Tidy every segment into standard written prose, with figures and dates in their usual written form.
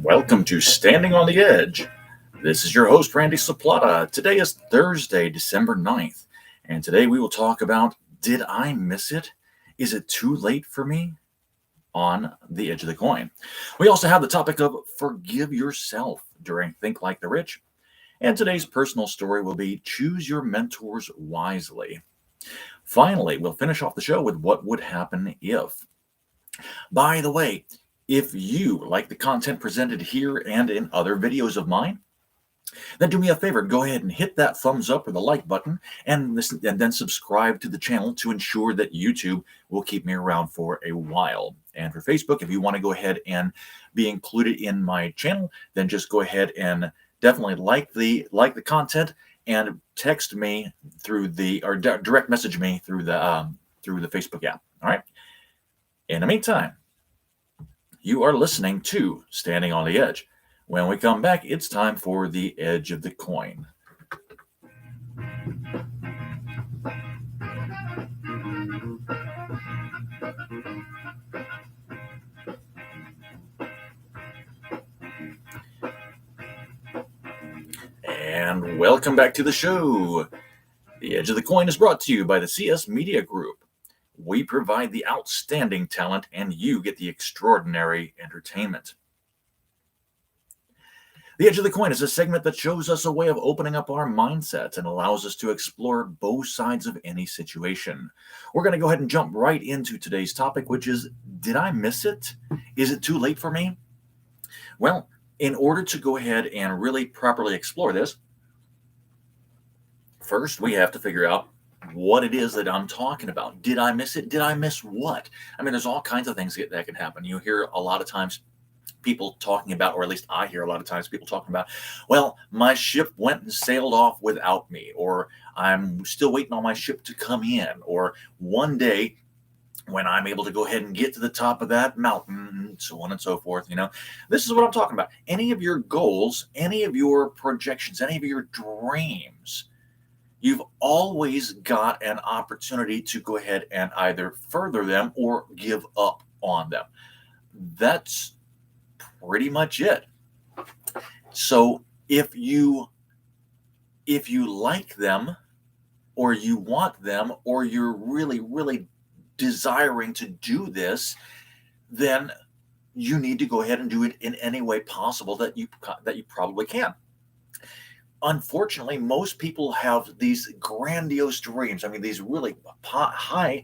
Welcome to Standing on the Edge. This is your host, Randy Saplata. Today is Thursday, December 9th, and today we will talk about Did I Miss It? Is it too late for me? On the edge of the coin. We also have the topic of forgive yourself during Think Like the Rich. And today's personal story will be choose your mentors wisely. Finally, we'll finish off the show with what would happen if. By the way, if you like the content presented here and in other videos of mine, then do me a favor, go ahead and hit that thumbs up or the like button and then subscribe to the channel to ensure that YouTube will keep me around for a while. And for Facebook, if you want to go ahead and be included in my channel, then just go ahead and definitely like the content and text me through direct message me through the Facebook app. All right. In the meantime, you are listening to Standing on the Edge. When we come back, it's time for the edge of the coin. And welcome back to the show. The Edge of the Coin is brought to you by the CS Media Group. We provide the outstanding talent and you get the extraordinary entertainment. The Edge of the Coin is a segment that shows us a way of opening up our mindsets and allows us to explore both sides of any situation. We're going to go ahead and jump right into today's topic, which is, did I miss it? Is it too late for me? Well, in order to go ahead and really properly explore this, first we have to figure out what it is that I'm talking about. Did I miss it? Did I miss what? I mean, there's all kinds of things that can happen. You hear a lot of times people talking about, or at least I hear a lot of times people talking about, well, my ship went and sailed off without me, or I'm still waiting on my ship to come in, or one day when I'm able to go ahead and get to the top of that mountain, so on and so forth. This is what I'm talking about. Any of your goals, any of your projections, any of your dreams, you've always got an opportunity to go ahead and either further them or give up on them. That's pretty much it. So if you like them, or you want them, or you're really, really desiring to do this, then you need to go ahead and do it in any way possible that you probably can. Unfortunately, most people have these grandiose dreams. I mean, these really high,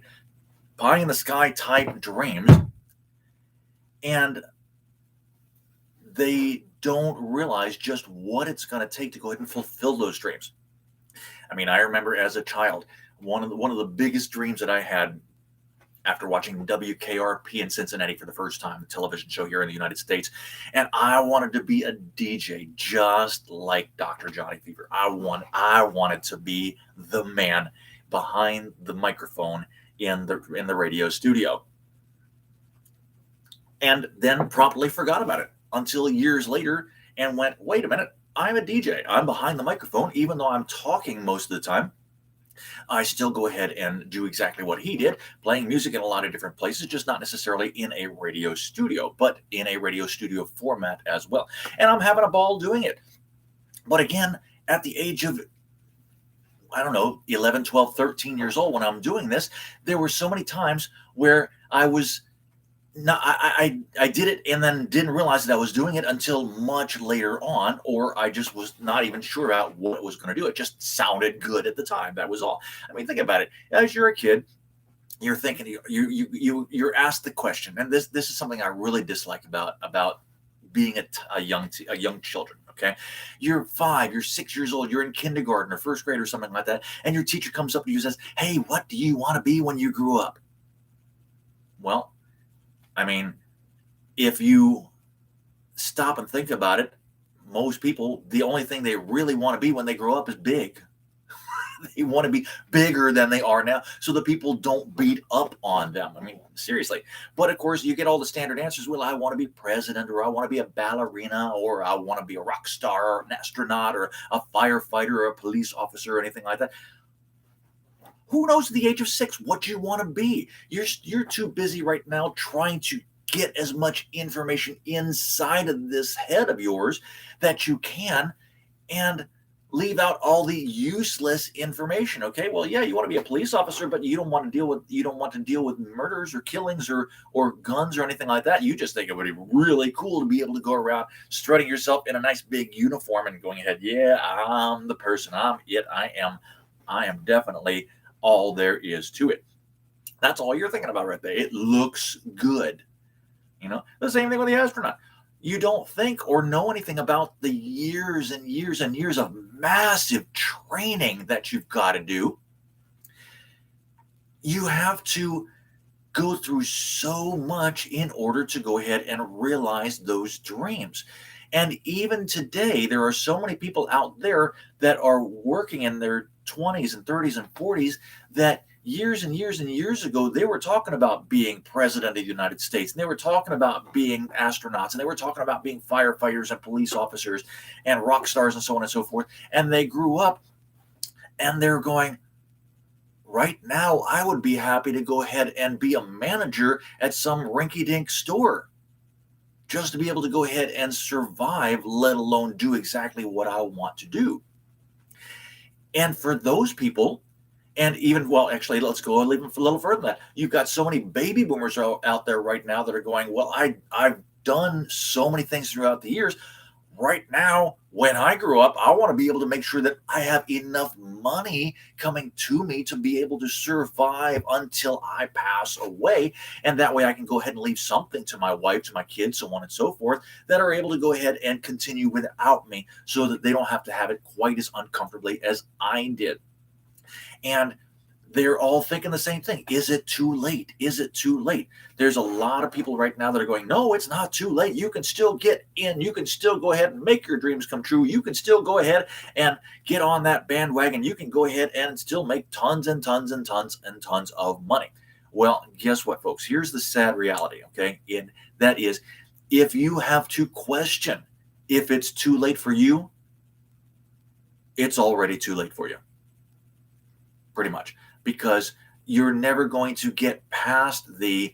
pie in the sky type dreams, and they don't realize just what it's going to take to go ahead and fulfill those dreams. I mean, I remember as a child, one of the biggest dreams that I had after watching WKRP in Cincinnati for the first time, the television show here in the United States. And I wanted to be a DJ just like Dr. Johnny Fever. I wanted to be the man behind the microphone in the radio studio. And then promptly forgot about it until years later and went, wait a minute, I'm a DJ. I'm behind the microphone. Even though I'm talking most of the time, I still go ahead and do exactly what he did, playing music in a lot of different places, just not necessarily in a radio studio, but in a radio studio format as well. And I'm having a ball doing it. But again, at the age of, 11, 12, 13 years old, when I'm doing this, there were so many times where I was I did it and then didn't realize that I was doing it until much later on, or I just was not even sure about what it was going to do. It just sounded good at the time. That was all. I mean, think about it. As you're a kid, you're thinking, you're asked the question, and this is something I really dislike about being a young children. Okay, you're 5, you're 6 years old, you're in kindergarten or first grade or something like that, and your teacher comes up to you and says, "Hey, what do you want to be when you grew up?" Well, I mean, if you stop and think about it, most people, the only thing they really want to be when they grow up is big. They want to be bigger than they are now so that people don't beat up on them. I mean, seriously. But of course, you get all the standard answers. Well, I want to be president, or I want to be a ballerina, or I want to be a rock star, or an astronaut, or a firefighter, or a police officer, or anything like that. Who knows at the age of 6 what you want to be? You're too busy right now trying to get as much information inside of this head of yours that you can, and leave out all the useless information. Okay, well, yeah, you want to be a police officer, but you don't want to deal with murders or killings or guns or anything like that. You just think it would be really cool to be able to go around strutting yourself in a nice big uniform and going ahead, yeah, I'm the person, I'm it, I am definitely all there is to it. That's all you're thinking about right there. It looks good. The same thing with the astronaut. You don't think or know anything about the years and years and years of massive training that you've got to do. You have to go through so much in order to go ahead and realize those dreams. And even today, there are so many people out there that are working in their 20s and 30s and 40s that years and years and years ago, they were talking about being president of the United States, and they were talking about being astronauts, and they were talking about being firefighters and police officers and rock stars and so on and so forth. And they grew up and they're going, right now, I would be happy to go ahead and be a manager at some rinky-dink store just to be able to go ahead and survive, let alone do exactly what I want to do. And for those people, and even, well, actually, let's go a little further than that. You've got so many baby boomers out there right now that are going, well, I've done so many things throughout the years. Right now, when I grew up, I want to be able to make sure that I have enough money coming to me to be able to survive until I pass away. And that way I can go ahead and leave something to my wife, to my kids, so on and so forth, that are able to go ahead and continue without me so that they don't have to have it quite as uncomfortably as I did. And they're all thinking the same thing. Is it too late? Is it too late? There's a lot of people right now that are going, no, it's not too late. You can still get in. You can still go ahead and make your dreams come true. You can still go ahead and get on that bandwagon. You can go ahead and still make tons and tons and tons and tons of money. Well, guess what, folks? Here's the sad reality, okay? And that is, if you have to question if it's too late for you, it's already too late for you. Pretty much. Because you're never going to get past the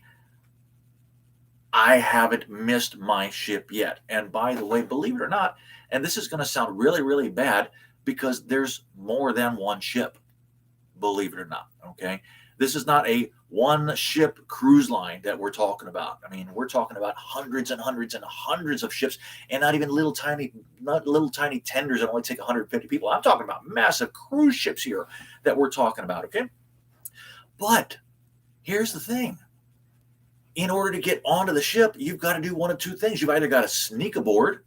I haven't missed my ship yet. And by the way, believe it or not, and this is going to sound really, really bad because there's more than one ship, believe it or not. Okay. This is not a one ship cruise line that we're talking about. I mean, we're talking about hundreds and hundreds and hundreds of ships, and not little tiny tenders that only take 150 people. I'm talking about massive cruise ships here that we're talking about. Okay. But here's the thing. In order to get onto the ship, you've got to do one of two things. You've either got to sneak aboard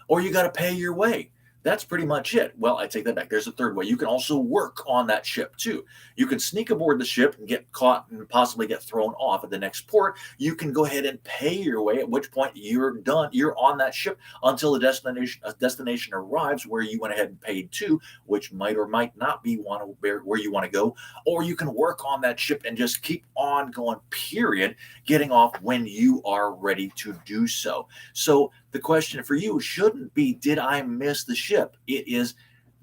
or you got to pay your way. That's pretty much it. Well, I take that back. There's a third way. You can also work on that ship too. You can sneak aboard the ship and get caught and possibly get thrown off at the next port. You can go ahead and pay your way, at which point you're done. You're on that ship until the destination arrives where you went ahead and paid to, which might or might not be where you want to go. Or you can work on that ship and just keep on going, period, getting off when you are ready to do so. So the question for you shouldn't be, did I miss the ship? It is,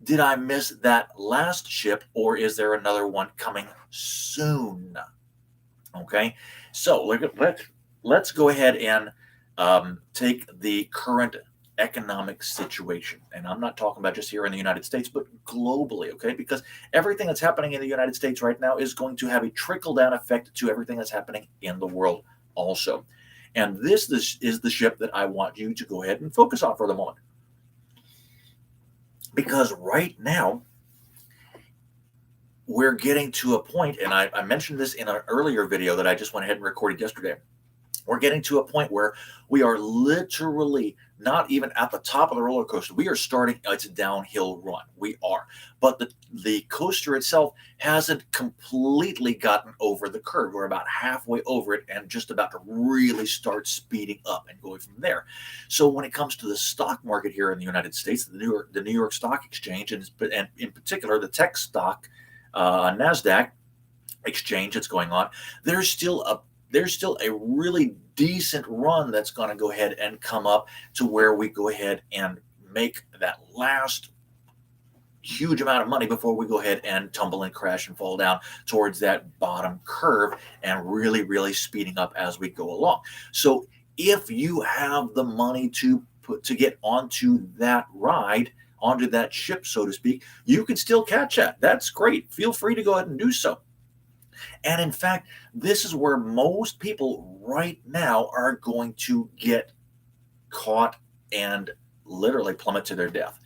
did I miss that last ship, or is there another one coming soon? Okay, so let's go ahead and take the current economic situation. And I'm not talking about just here in the United States, but globally, okay? Because everything that's happening in the United States right now is going to have a trickle-down effect to everything that's happening in the world also. And this is the ship that I want you to go ahead and focus on for the moment. Because right now, we're getting to a point, and I mentioned this in an earlier video that I just went ahead and recorded yesterday. We're getting to a point where we are literally not even at the top of the roller coaster. We are starting its downhill run. We are. But the coaster itself hasn't completely gotten over the curve. We're about halfway over it and just about to really start speeding up and going from there. So when it comes to the stock market here in the United States, the New York Stock Exchange, and in particular the tech stock, NASDAQ exchange that's going on, there's still a really decent run that's going to go ahead and come up to where we go ahead and make that last huge amount of money before we go ahead and tumble and crash and fall down towards that bottom curve and really, really speeding up as we go along. So if you have the money to get onto that ride, onto that ship, so to speak, you can still catch that. That's great. Feel free to go ahead and do so. And in fact, this is where most people right now are going to get caught and literally plummet to their death,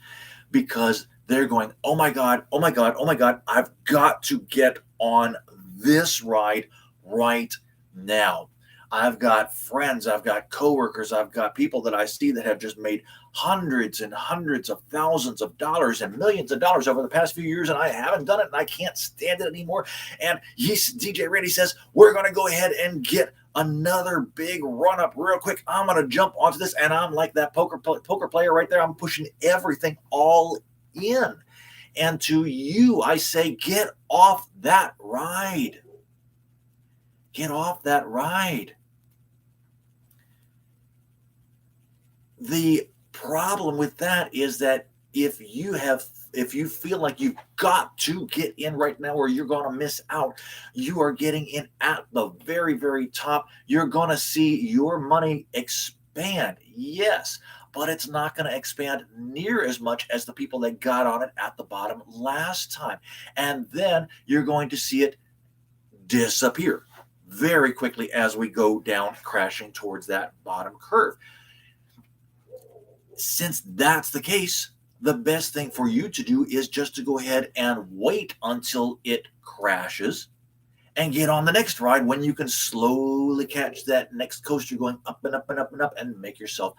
because they're going, oh my God, oh my God, oh my God, I've got to get on this ride right now. I've got friends, I've got coworkers, I've got people that I see that have just made hundreds and hundreds of thousands of dollars and millions of dollars over the past few years, and I haven't done it, and I can't stand it anymore. And DJ Randy says, we're going to go ahead and get another big run up real quick. I'm going to jump onto this, and I'm like that poker player right there. I'm pushing everything all in. And to you, I say, get off that ride. Get off that ride. The problem with that is that if you feel like you've got to get in right now or you're going to miss out, you are getting in at the very, very top. You're going to see your money expand. Yes, but it's not going to expand near as much as the people that got on it at the bottom last time. And then you're going to see it disappear very quickly as we go down, crashing towards that bottom curve. Since that's the case, the best thing for you to do is just to go ahead and wait until it crashes and get on the next ride, when you can slowly catch that next coaster going up and up and up and up and make yourself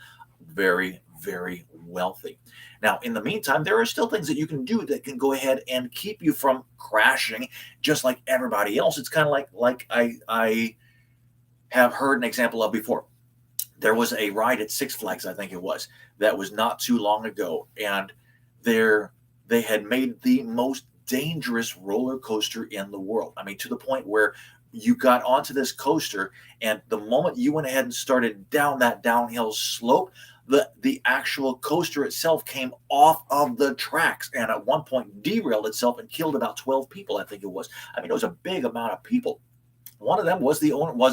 very, very wealthy. Now, in the meantime, there are still things that you can do that can go ahead and keep you from crashing just like everybody else. It's kind of like I have heard an example of before. There was a ride at Six Flags, I think it was, that was not too long ago, and they had made the most dangerous roller coaster in the world. I mean, to the point where you got onto this coaster, and the moment you went ahead and started down that downhill slope, the actual coaster itself came off of the tracks, and at one point derailed itself and killed about 12 people, I think it was. I mean, it was a big amount of people. One of them was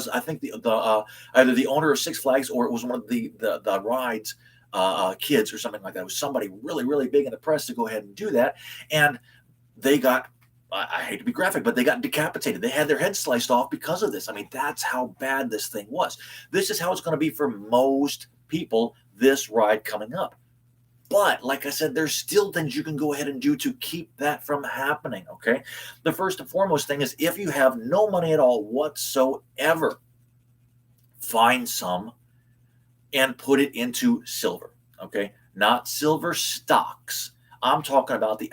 I think either the owner of Six Flags, or it was one of the rides kids or something like that. It was somebody really, really big in the press to go ahead and do that. And they got, I hate to be graphic, but they got decapitated. They had their heads sliced off because of this. I mean, that's how bad this thing was. This is how it's going to be for most people, this ride coming up. But like I said, there's still things you can go ahead and do to keep that from happening, okay? The first and foremost thing is, if you have no money at all whatsoever, find some and put it into silver, okay? Not silver stocks. I'm talking about the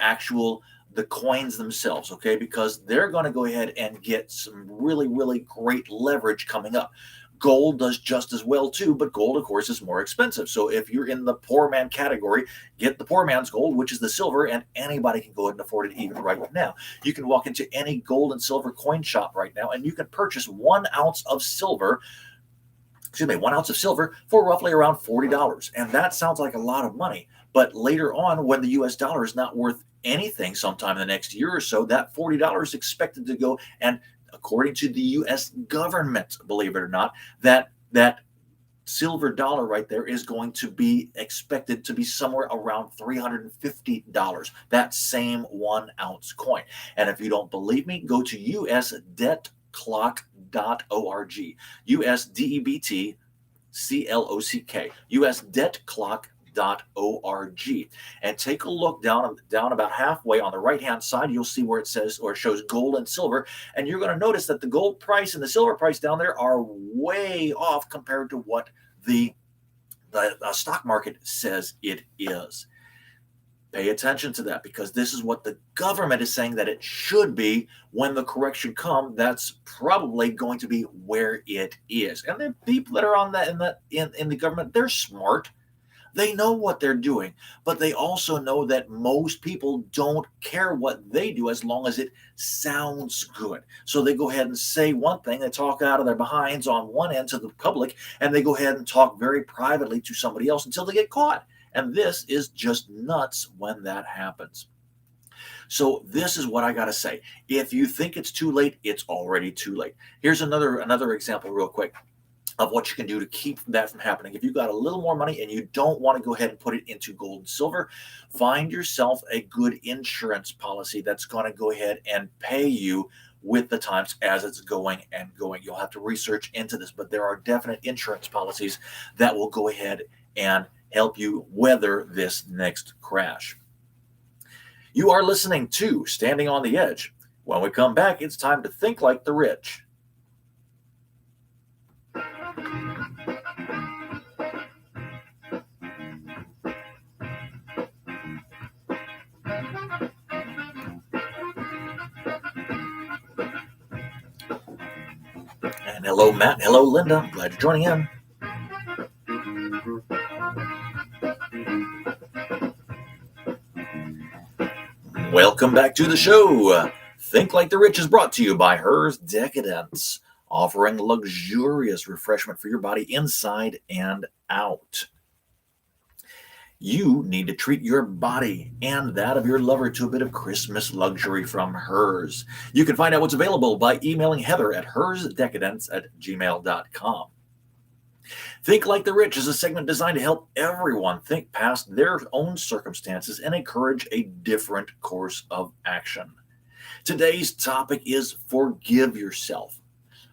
coins themselves, okay? Because they're going to go ahead and get some really, really great leverage coming up. Gold does just as well too, but gold, of course, is more expensive. So if you're in the poor man category, get the poor man's gold, which is the silver, and anybody can go ahead and afford it even right now. You can walk into any gold and silver coin shop right now, and you can purchase 1 ounce of silver, 1 ounce of silver for roughly around $40. And that sounds like a lot of money. But later on, when the US dollar is not worth anything sometime in the next year or so, that $40 is expected to go, and according to the U.S. government, believe it or not, that silver dollar right there is going to be expected to be somewhere around $350, that same 1 ounce coin. And if you don't believe me, go to usdebtclock.org, USDEBTCLOCK, USdebtclock.org, and take a look down about halfway on the right hand side. You'll see where it says, or shows, gold and silver, and you're going to notice that the gold price and the silver price down there are way off compared to what the stock market says it is. Pay attention to that, because this is what the government is saying that it should be. When the correction comes, that's probably going to be where it is. And the people that are on that in the government, they're smart. They know what they're doing, but they also know that most people don't care what they do as long as it sounds good. So they go ahead and say one thing, they talk out of their behinds on one end to the public, and they go ahead and talk very privately to somebody else until they get caught. And this is just nuts when that happens. So this is what I got to say. If you think it's too late, it's already too late. Here's another example real quick of what you can do to keep that from happening. If you got a little more money and you don't want to go ahead and put it into gold and silver, find yourself a good insurance policy that's going to go ahead and pay you with the times as it's going and going. You'll have to research into this, but there are definite insurance policies that will go ahead and help you weather this next crash. You are listening to Standing on the Edge. When we come back, it's time to think like the rich. And hello, Matt. Hello, Linda. Glad you're joining in. Welcome back to the show. Think Like the Rich is brought to you by Hers Decadence, offering luxurious refreshment for your body inside and out. You need to treat your body and that of your lover to a bit of Christmas luxury from Hers. You can find out what's available by emailing Heather at hersdecadence@gmail.com. Think Like the Rich is a segment designed to help everyone think past their own circumstances and encourage a different course of action. Today's topic is forgive yourself.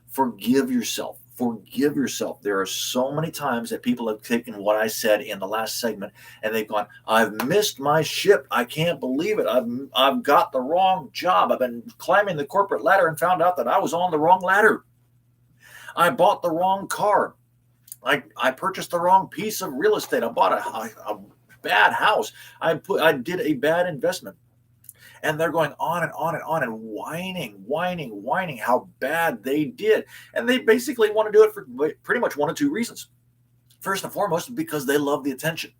Forgive yourself. Forgive yourself. There are so many times that people have taken what I said in the last segment and they've gone, I've missed my ship. I can't believe it. I've got the wrong job. I've been climbing the corporate ladder and found out that I was on the wrong ladder. I bought the wrong car. I purchased the wrong piece of real estate. I bought a bad house. I did a bad investment. And they're going on and on and on and whining how bad they did. And they basically want to do it for pretty much one of two reasons. First and foremost, because they love the attention.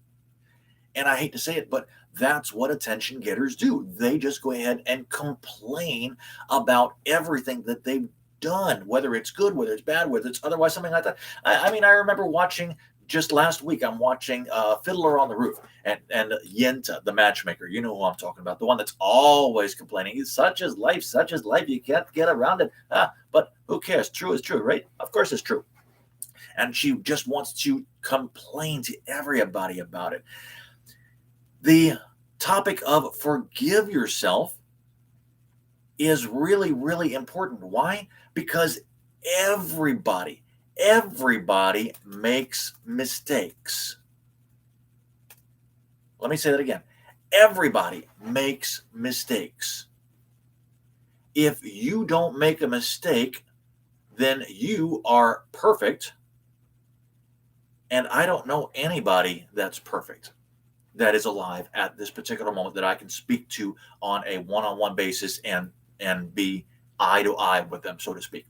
And I hate to say it, but that's what attention getters do. They just go ahead and complain about everything that they've done, whether it's good, whether it's bad, whether it's otherwise something like that. I mean, I remember watching just last week, I'm watching Fiddler on the Roof and Yenta, the matchmaker. You know who I'm talking about, the one that's always complaining. Such is life, you can't get around it. But who cares? True is true, right? Of course it's true. And she just wants to complain to everybody about it. The topic of forgive yourself is really, really important. Why? Because everybody makes mistakes. Let me say that again. Everybody makes mistakes. If you don't make a mistake, then you are perfect. And I don't know anybody that's perfect, that is alive at this particular moment that I can speak to on a one-on-one basis and be eye to eye with them, so to speak.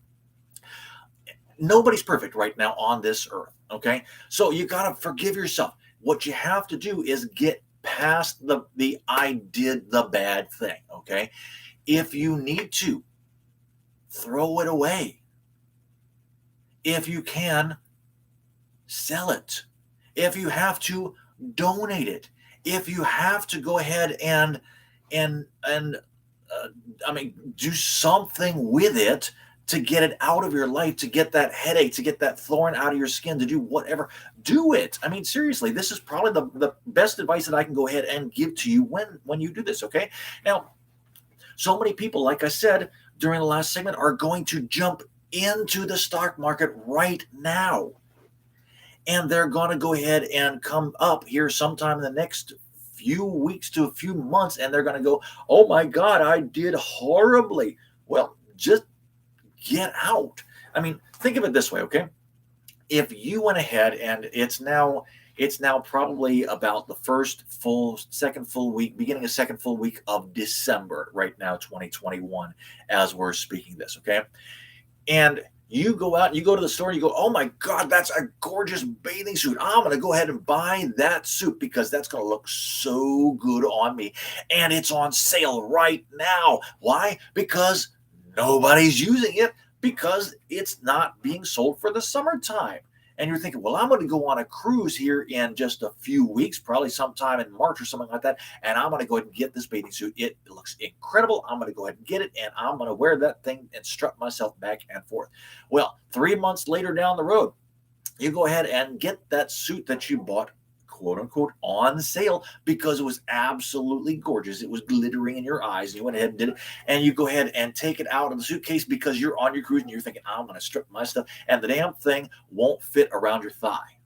Nobody's perfect right now on this earth, okay? So you got to forgive yourself. What you have to do is get past the I did the bad thing, okay? If you need to, throw it away. If you can, sell it. If you have to, donate it. If you have to go ahead and do something with it to get it out of your life, to get that headache, to get that thorn out of your skin, to do whatever, do it. I mean, seriously, this is probably the best advice that I can go ahead and give to you when you do this, okay? Now, so many people, like I said during the last segment, are going to jump into the stock market right now. And they're going to go ahead and come up here sometime in the next few weeks to a few months, and they're going to go, oh my God, I did horribly. Well, just get out. I mean, think of it this way, okay? If you went ahead and it's now probably about the second full week, beginning of second full week of December right now, 2021, as we're speaking this, okay? And you go out, you go to the store, and you go, oh my God, that's a gorgeous bathing suit. I'm going to go ahead and buy that suit because that's going to look so good on me. And it's on sale right now. Why? Because nobody's using it, because it's not being sold for the summertime. and you're thinking, well, I'm going to go on a cruise here in just a few weeks, probably sometime in March or something like that, and I'm going to go ahead and get this bathing suit. It looks incredible. I'm going to go ahead and get it, and I'm going to wear that thing and strut myself back and forth. Well, 3 months later down the road, you go ahead and get that suit that you bought, quote unquote, on sale because it was absolutely gorgeous. It was glittering in your eyes. And you went ahead and did it. And you go ahead and take it out of the suitcase because you're on your cruise and you're thinking, I'm going to strip my stuff. And the damn thing won't fit around your thigh.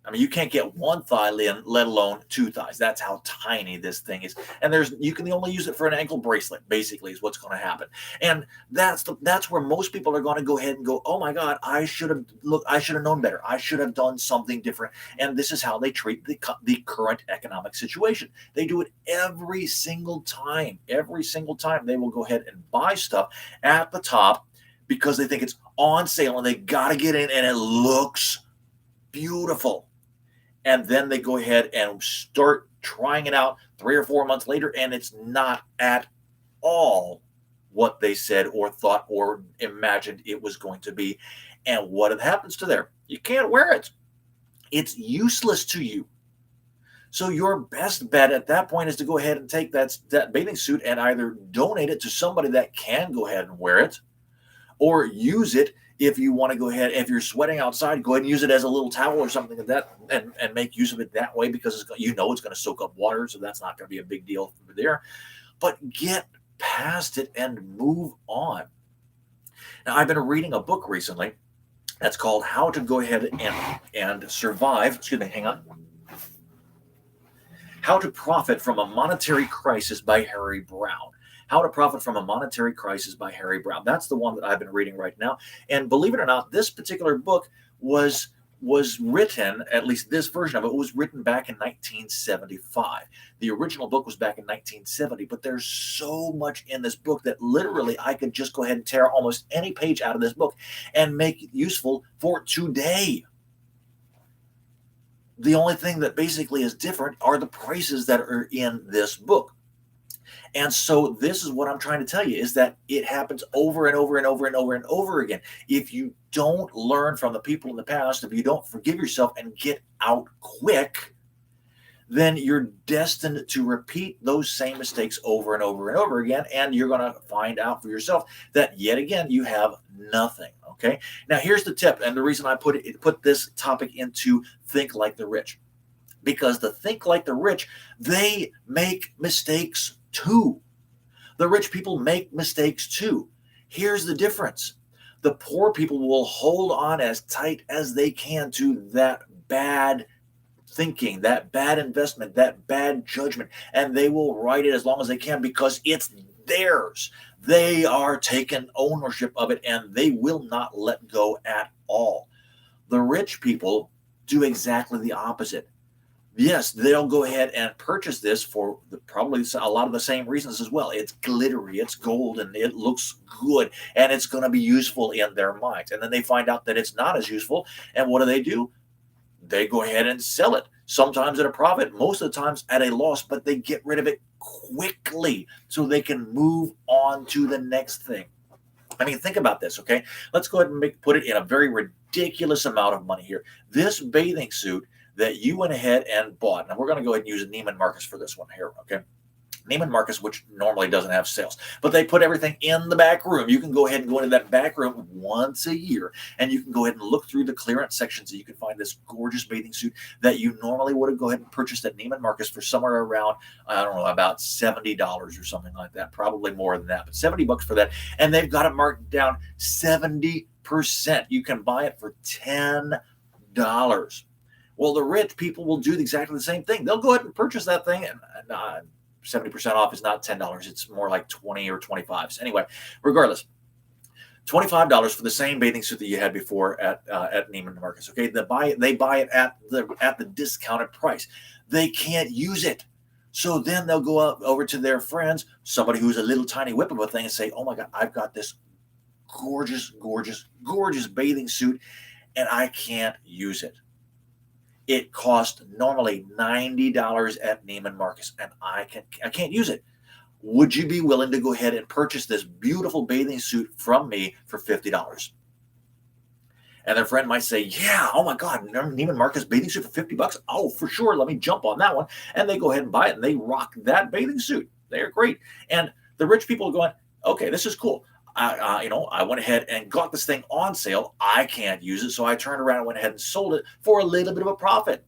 I mean, you can't get one thigh in, let alone two thighs. That's how tiny this thing is. And you can only use it for an ankle bracelet, basically, is what's going to happen. And that's where most people are going to go ahead and go, oh my God, I should have known better. I should have done something different. And this is how they treat the current economic situation. They do it every single time. Every single time they will go ahead and buy stuff at the top because they think it's on sale and they got to get in and it looks beautiful. And then they go ahead and start trying it out 3 or 4 months later, and it's not at all what they said or thought or imagined it was going to be. And what happens to there? You can't wear it. It's useless to you. So your best bet at that point is to go ahead and take that bathing suit and either donate it to somebody that can go ahead and wear it, or use it. If you want to go ahead, if you're sweating outside, go ahead and use it as a little towel or something like that, and make use of it that way because it's going to soak up water, so that's not going to be a big deal there. But get past it and move on. Now, I've been reading a book recently that's called How to Go Ahead and Survive. Excuse me, hang on. How to Profit from a Monetary Crisis by Harry Browne. How to Profit from a Monetary Crisis by Harry Browne. That's the one that I've been reading right now. And believe it or not, this particular book was written, at least this version of it, was written back in 1975. The original book was back in 1970, but there's so much in this book that literally I could just go ahead and tear almost any page out of this book and make it useful for today. The only thing that basically is different are the prices that are in this book. And so this is what I'm trying to tell you, is that it happens over and over and over and over and over again. If you don't learn from the people in the past, if you don't forgive yourself and get out quick, then you're destined to repeat those same mistakes over and over and over again. And you're going to find out for yourself that yet again, you have nothing. Okay. Now here's the tip. And the reason I put this topic into Think Like the Rich, because the Think Like the Rich, they make mistakes too. The rich people make mistakes too. Here's the difference. The poor people will hold on as tight as they can to that bad thinking, that bad investment, that bad judgment, and they will ride it as long as they can because it's theirs. They are taking ownership of it and they will not let go at all. The rich people do exactly the opposite. Yes, they'll go ahead and purchase this for probably a lot of the same reasons as well. It's glittery, it's gold, and it looks good, and it's going to be useful in their minds. And then they find out that it's not as useful, and what do? They go ahead and sell it, sometimes at a profit, most of the times at a loss, but they get rid of it quickly so they can move on to the next thing. I mean, think about this, okay? Let's go ahead and put it in a very ridiculous amount of money here. This bathing suit that you went ahead and bought. Now, we're going to go ahead and use Neiman Marcus for this one here, okay? Neiman Marcus, which normally doesn't have sales, but they put everything in the back room. You can go ahead and go into that back room once a year, and you can go ahead and look through the clearance sections, and you can find this gorgeous bathing suit that you normally would have go ahead and purchased at Neiman Marcus for somewhere around, I don't know, about $70 or something like that, probably more than that, but $70 for that, and they've got it marked down 70%. You can buy it for $10. Well, the rich people will do exactly the same thing. They'll go ahead and purchase that thing, and 70% off is not $10. It's more like 20 or 25. So anyway, regardless, $25 for the same bathing suit that you had before at Neiman Marcus. Okay, they buy it at the discounted price. They can't use it, so then they'll go over to their friends, somebody who's a little tiny whip of a thing, and say, "Oh my God, I've got this gorgeous, gorgeous, gorgeous bathing suit, and I can't use it. It cost normally $90 at Neiman Marcus, and I can't use it. Would you be willing to go ahead and purchase this beautiful bathing suit from me for $50?" And their friend might say, yeah, oh my God, Neiman Marcus bathing suit for $50. Oh, for sure. Let me jump on that one. And they go ahead and buy it and they rock that bathing suit. They're great. And the rich people are going, okay, this is cool. I went ahead and got this thing on sale. I can't use it. So I turned around and went ahead and sold it for a little bit of a profit.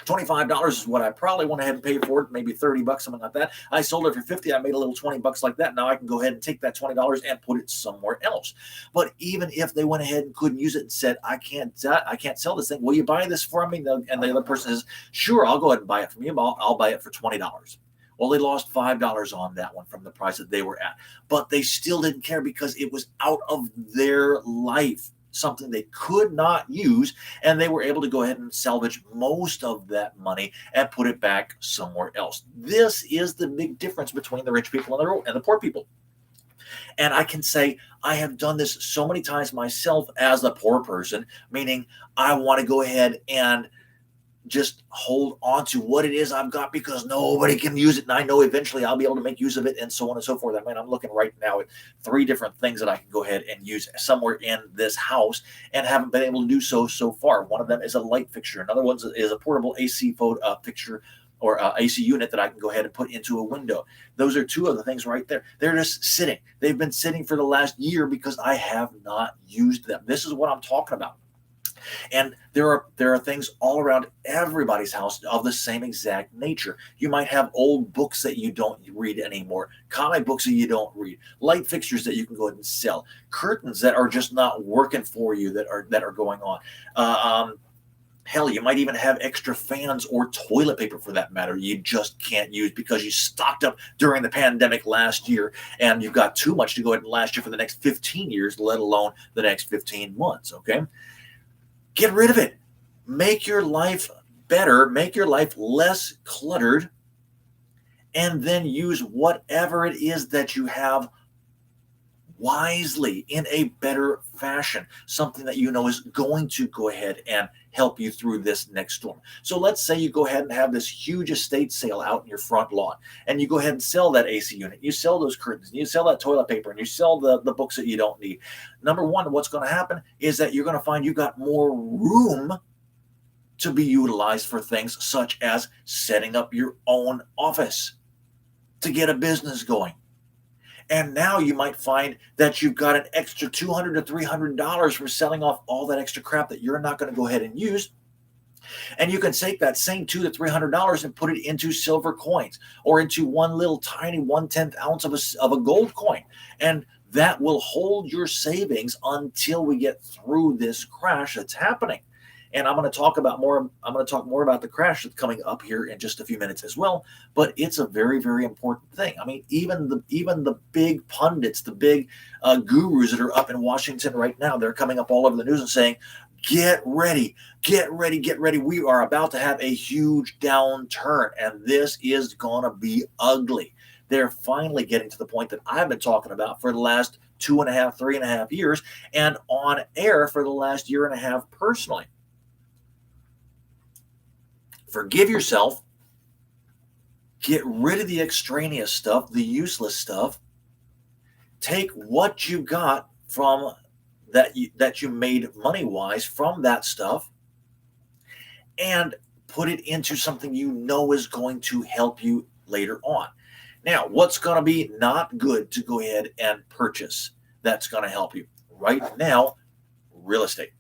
$25 is what I probably went ahead and paid for it, maybe $30, something like that. I sold it for 50. I made a little $20 like that. Now I can go ahead and take that $20 and put it somewhere else. But even if they went ahead and couldn't use it and said, I can't sell this thing, will you buy this from me? And the other person says, sure, I'll go ahead and buy it from you. I'll buy it for $20. Well, they lost $5 on that one from the price that they were at, but they still didn't care because it was out of their life, something they could not use, and they were able to go ahead and salvage most of that money and put it back somewhere else. This is the big difference between the rich people and the poor people. And I can say I have done this so many times myself as a poor person, meaning I want to go ahead and just hold on to what it is I've got because nobody can use it. And I know eventually I'll be able to make use of it and so on and so forth. I mean, I'm looking right now at 3 different things that I can go ahead and use somewhere in this house and haven't been able to do so far. One of them is a light fixture. Another one is a portable AC fixture or AC unit that I can go ahead and put into a window. Those are 2 of the things right there. They're just sitting. They've been sitting for the last year because I have not used them. This is what I'm talking about. And there are things all around everybody's house of the same exact nature. You might have old books that you don't read anymore, comic books that you don't read, light fixtures that you can go ahead and sell, curtains that are just not working for you that are going on. Hell, you might even have extra fans or toilet paper for that matter you just can't use because you stocked up during the pandemic last year and you've got too much to go ahead and last you for the next 15 years, let alone the next 15 months, okay? Get rid of it. Make your life better. Make your life less cluttered. And then use whatever it is that you have wisely in a better fashion. Something that you know is going to go ahead and help you through this next storm. So let's say you go ahead and have this huge estate sale out in your front lawn. And you go ahead and sell that AC unit. You sell those curtains. And you sell that toilet paper. And you sell the books that you don't need. Number one, what's going to happen is that you're going to find you've got more room to be utilized for things such as setting up your own office to get a business going. And now you might find that you've got an extra $200 to $300 from selling off all that extra crap that you're not going to go ahead and use. And you can take that same $200 to $300 and put it into silver coins or into one little tiny 1/10 ounce of a gold coin. And that will hold your savings until we get through this crash that's happening. And I'm going to talk more about the crash that's coming up here in just a few minutes as well. But it's a very, very important thing. I mean, even the big pundits, the big gurus that are up in Washington right now, they're coming up all over the news and saying, get ready, get ready, get ready. We are about to have a huge downturn, and this is going to be ugly. They're finally getting to the point that I've been talking about for the last 3.5 years, and on air for the last year and a half personally. Forgive yourself. Get rid of the extraneous stuff, the useless stuff. Take what you got from that you made money-wise from that stuff and put it into something you know is going to help you later on. Now, what's going to be not good to go ahead and purchase that's going to help you? Right now, real estate.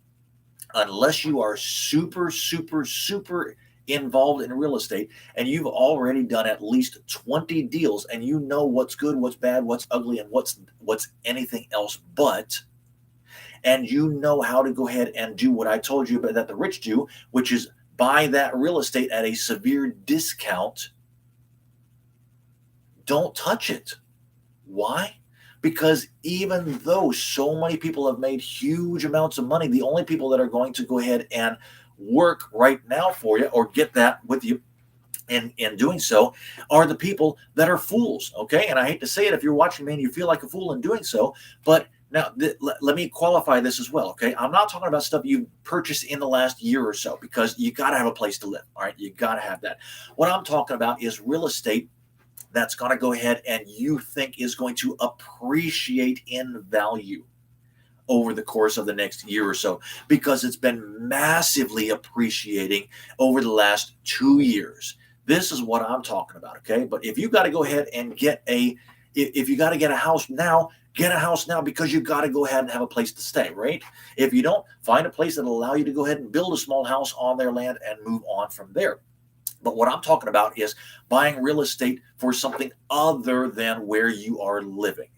Unless you are super, super, super involved in real estate and you've already done at least 20 deals and you know what's good, what's bad, what's ugly, and what's anything else but, and you know how to go ahead and do what I told you about that the rich do, which is buy that real estate at a severe discount, don't touch it. Why? Because even though so many people have made huge amounts of money, the only people that are going to go ahead and work right now for you or get that with you in doing so are the people that are fools, okay? And I hate to say it if you're watching me and you feel like a fool in doing so, but now let me qualify this as well, okay? I'm not talking about stuff you purchased in the last year or so because you got to have a place to live, all right? You got to have that. What I'm talking about is real estate that's going to go ahead and you think is going to appreciate in value. over the course of the next year or so, because it's been massively appreciating over the last 2 years. This is what I'm talking about, okay? But if you got to go ahead and if you got to get a house now, get a house now, because you got to go ahead and have a place to stay, right? If you don't, find a place that'll allow you to go ahead and build a small house on their land and move on from there. But what I'm talking about is buying real estate for something other than where you are living.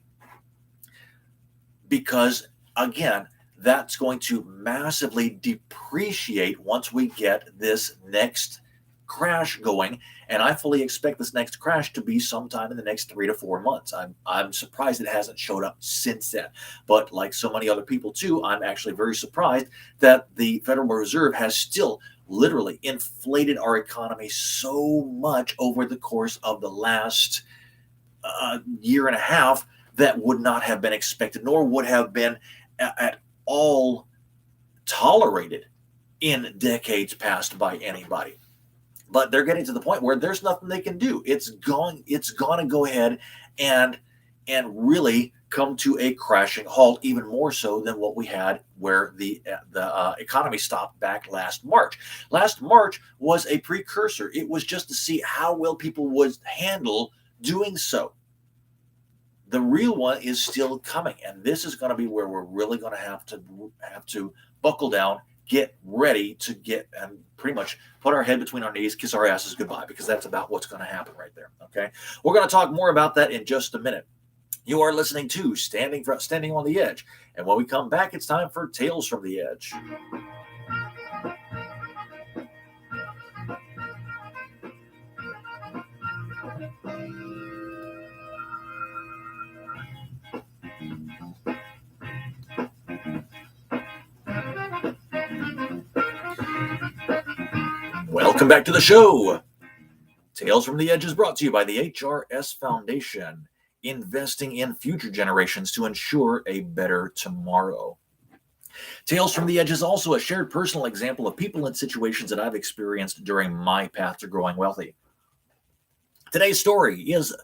Because again, that's going to massively depreciate once we get this next crash going. And I fully expect this next crash to be sometime in the next 3 to 4 months. I'm surprised it hasn't showed up since then. But like so many other people too, I'm actually very surprised that the Federal Reserve has still literally inflated our economy so much over the course of the last year and a half that would not have been expected, nor would have been at all tolerated in decades past by anybody. But they're getting to the point where there's nothing they can do. It's going to go ahead and really come to a crashing halt, even more so than what we had, where the economy stopped back last March. Last March was a precursor. It was just to see how well people would handle doing so. The real one is still coming, and this is going to be where we're really going to have to buckle down, get ready to get and pretty much put our head between our knees, kiss our asses goodbye, because that's about what's going to happen right there. Okay, we're going to talk more about that in just a minute. You are listening to Standing on the Edge, and when we come back, it's time for Tales from the Edge. Welcome back to the show. Tales from the Edge is brought to you by the HRS Foundation, investing in future generations to ensure a better tomorrow. Tales from the Edge is also a shared personal example of people and situations that I've experienced during my path to growing wealthy. Today's story is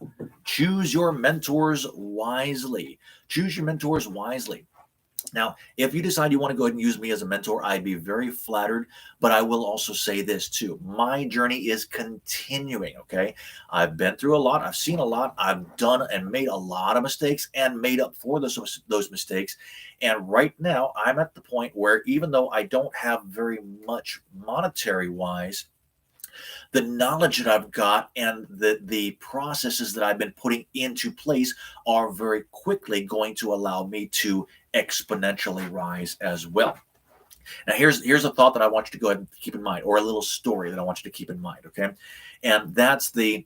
choose your mentors wisely. Choose your mentors wisely. Now, if you decide you want to go ahead and use me as a mentor, I'd be very flattered, but I will also say this too. My journey is continuing, okay? I've been through a lot. I've seen a lot. I've done and made a lot of mistakes and made up for those mistakes. And right now, I'm at the point where even though I don't have very much monetary-wise, the knowledge that I've got and the processes that I've been putting into place are very quickly going to allow me to exponentially rise as well. Now, here's a thought that I want you to go ahead and keep in mind, or a little story that I want you to keep in mind, okay? And that's the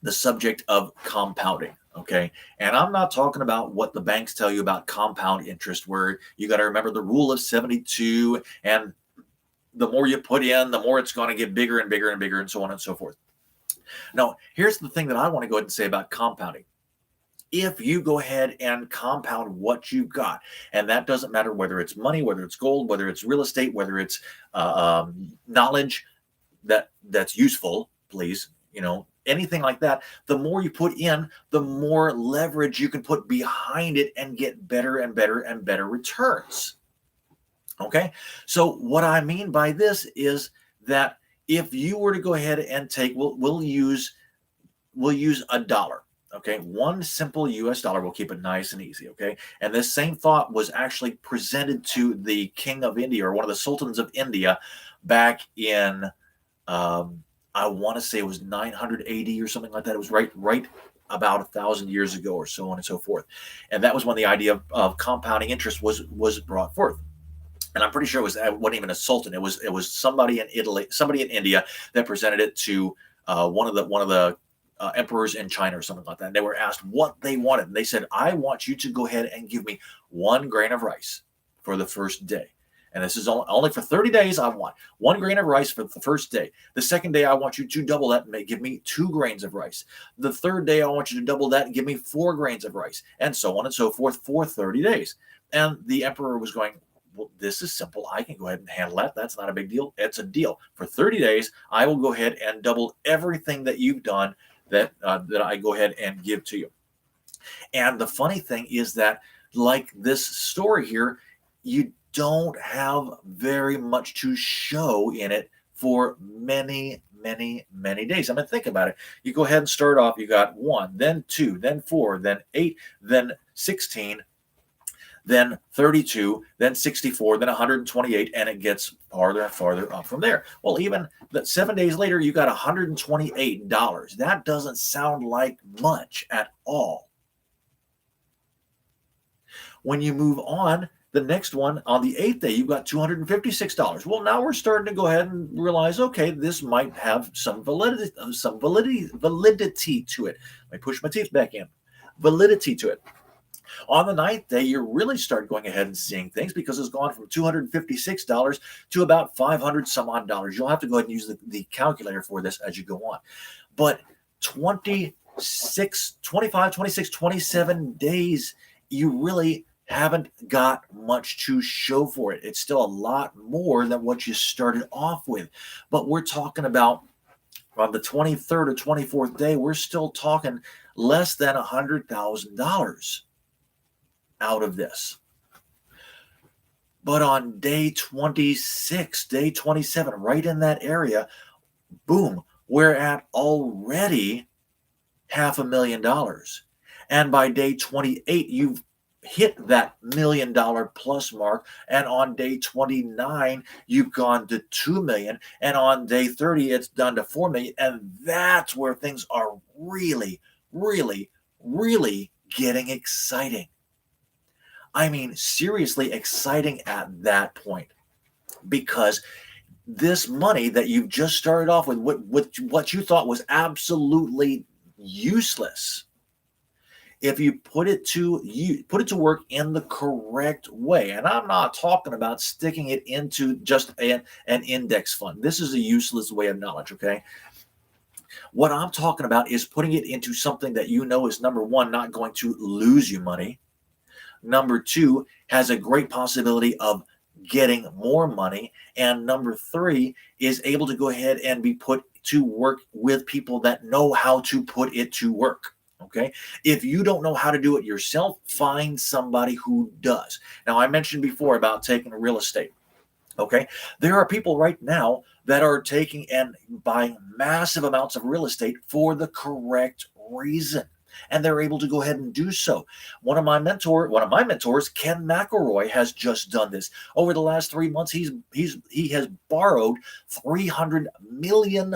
subject of compounding, okay? And I'm not talking about what the banks tell you about compound interest, where you got to remember the rule of 72, and the more you put in, the more it's going to get bigger and bigger and bigger, and so on and so forth. Now, here's the thing that I want to go ahead and say about compounding. If you go ahead and compound what you've got, and that doesn't matter whether it's money, whether it's gold, whether it's real estate, whether it's knowledge that's useful, please, anything like that, the more you put in, the more leverage you can put behind it and get better and better and better returns. Okay, so what I mean by this is that if you were to go ahead and take, we'll use $1. Okay, one simple US dollar. We'll keep it nice and easy. Okay, and this same thought was actually presented to the King of India, or one of the Sultans of India, back in I want to say it was 980 or something like that. It was right about 1,000 years ago, or so on and so forth. And that was when the idea of compounding interest was brought forth. And I'm pretty sure it wasn't even a sultan. It was somebody in Italy, somebody in India that presented it to one of the emperors in China or something like that. And they were asked what they wanted, and they said, "I want you to go ahead and give me 1 grain of rice for the first day, and this is only for 30 days. I want 1 grain of rice for the first day. The second day, I want you to double that and give me 2 grains of rice. The third day, I want you to double that and give me 4 grains of rice, and so on and so forth for 30 days." And the emperor was going, "Well, this is simple. I can go ahead and handle that. That's not a big deal. It's a deal. For 30 days, I will go ahead and double everything that you've done that I go ahead and give to you." And the funny thing is that like this story here, you don't have very much to show in it for many, many, many days. I mean, think about it. You go ahead and start off, you got 1, then 2, then 4, then 8, then 16, then 32, then 64, then 128, and it gets farther and farther up from there. Well, even 7 days later, you got $128. That doesn't sound like much at all. When you move on, the next one on the 8th day, you've got $256. Well, now we're starting to go ahead and realize, okay, this might have some validity to it. Let me push my teeth back in. Validity to it. On the 9th day, you really start going ahead and seeing things because it's gone from $256 to about $500 some odd dollars. You'll have to go ahead and use the calculator for this as you go on. But 26, 25, 26, 27 days, you really haven't got much to show for it. It's still a lot more than what you started off with. But we're talking about on the 23rd or 24th day, we're still talking less than $100,000 out of this. But on day 26, day 27, right in that area, boom, we're at already $500,000. And by day 28, you've hit that $1 million plus mark. And on day 29, you've gone to 2 million. And on day 30, it's done to 4 million. And that's where things are really, really, really getting exciting. I mean, seriously exciting at that point, because this money that you've just started off with, what you thought was absolutely useless, if you put it to work in the correct way, and I'm not talking about sticking it into just an index fund. This is a useless way of knowledge, okay? What I'm talking about is putting it into something that you know is, number one, not going to lose you money. Number two, has a great possibility of getting more money. And number three, is able to go ahead and be put to work with people that know how to put it to work. Okay. If you don't know how to do it yourself, find somebody who does. Now, I mentioned before about taking real estate. Okay. There are people right now that are taking and buying massive amounts of real estate for the correct reason. And they're able to go ahead and do so. One of my mentors, Ken McElroy, has just done this. Over the last 3 months, he has borrowed $300 million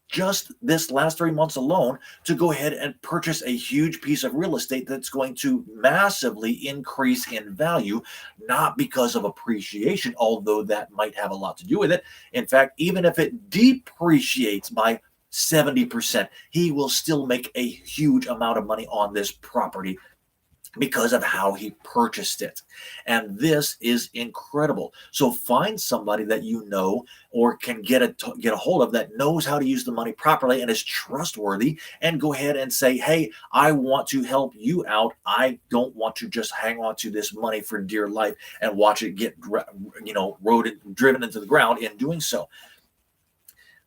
just this last 3 months alone to go ahead and purchase a huge piece of real estate that's going to massively increase in value, not because of appreciation, although that might have a lot to do with it. In fact, even if it depreciates by 70%, he will still make a huge amount of money on this property because of how he purchased it. And this is incredible. So find somebody that you know or can get a hold of that knows how to use the money properly and is trustworthy, and go ahead and say, hey, I want to help you out. I don't want to just hang on to this money for dear life and watch it get driven into the ground in doing so.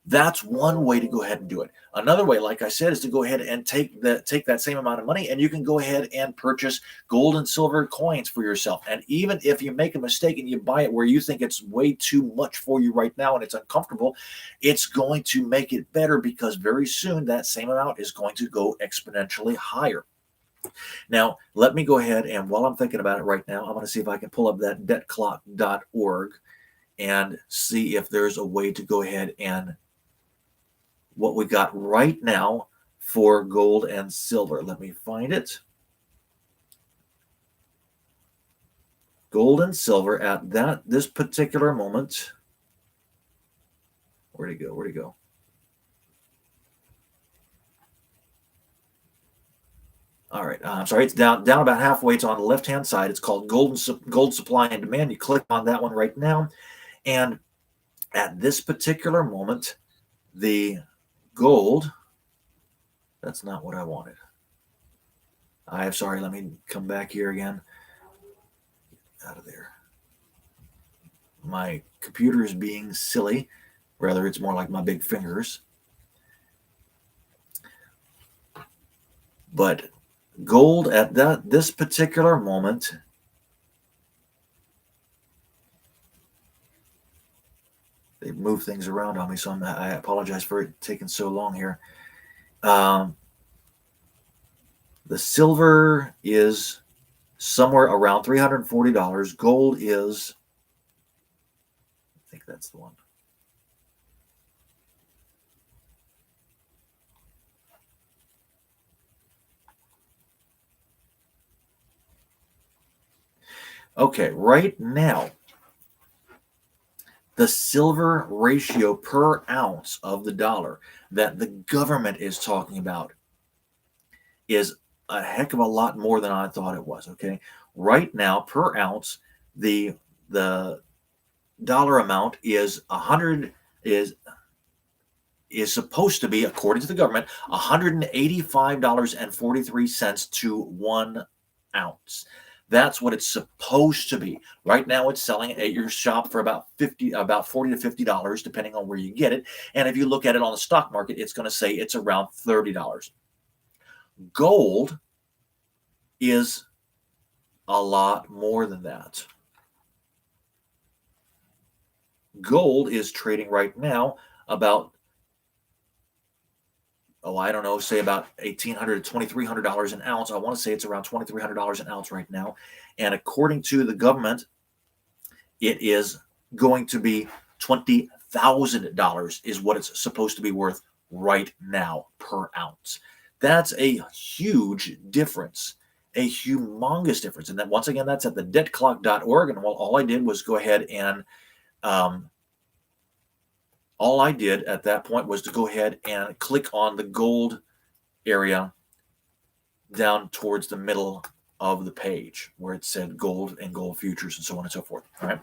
That's one way to go ahead and do it. Another way, like I said, is to go ahead and take that same amount of money, and you can go ahead and purchase gold and silver coins for yourself. And even if you make a mistake and you buy it where you think it's way too much for you right now and it's uncomfortable, it's going to make it better, because very soon that same amount is going to go exponentially higher. Now, let me go ahead, and while I'm thinking about it right now, I'm going to see if I can pull up that debtclock.org and see if there's a way to go ahead and what we got right now for gold and silver. Let me find it. Gold and silver at this particular moment. Where'd it go? All right. I'm sorry. It's down about halfway. It's on the left-hand side. It's called gold supply and demand. You click on that one right now. And at this particular moment, the gold, that's not what I wanted. I'm sorry, let me come back here again. Out of there. My computer is being silly. Rather, it's more like my big fingers. But Gold at this particular moment, they've moved things around on me, so I apologize for it taking so long here. The silver is somewhere around $340. Gold is, I think that's the one. Okay, right now, the silver ratio per ounce of the dollar that the government is talking about is a heck of a lot more than I thought it was. Okay, right now per ounce, the dollar amount is 100 is supposed to be, according to the government, $185.43 to 1 ounce. That's what it's supposed to be. Right now, it's selling at your shop for about $40 to $50, depending on where you get it. And if you look at it on the stock market, it's going to say it's around $30. Gold is a lot more than that. Gold is trading right now about, I don't know, say about $1,800 to $2,300 an ounce. I want to say it's around $2,300 an ounce right now. And according to the government, it is going to be $20,000 is what it's supposed to be worth right now per ounce. That's a huge difference, a humongous difference. And then once again, that's at the debtclock.org. And all I did was go ahead and all I did at that point was to go ahead and click on the gold area down towards the middle of the page where it said gold and gold futures and so on and so forth. All right.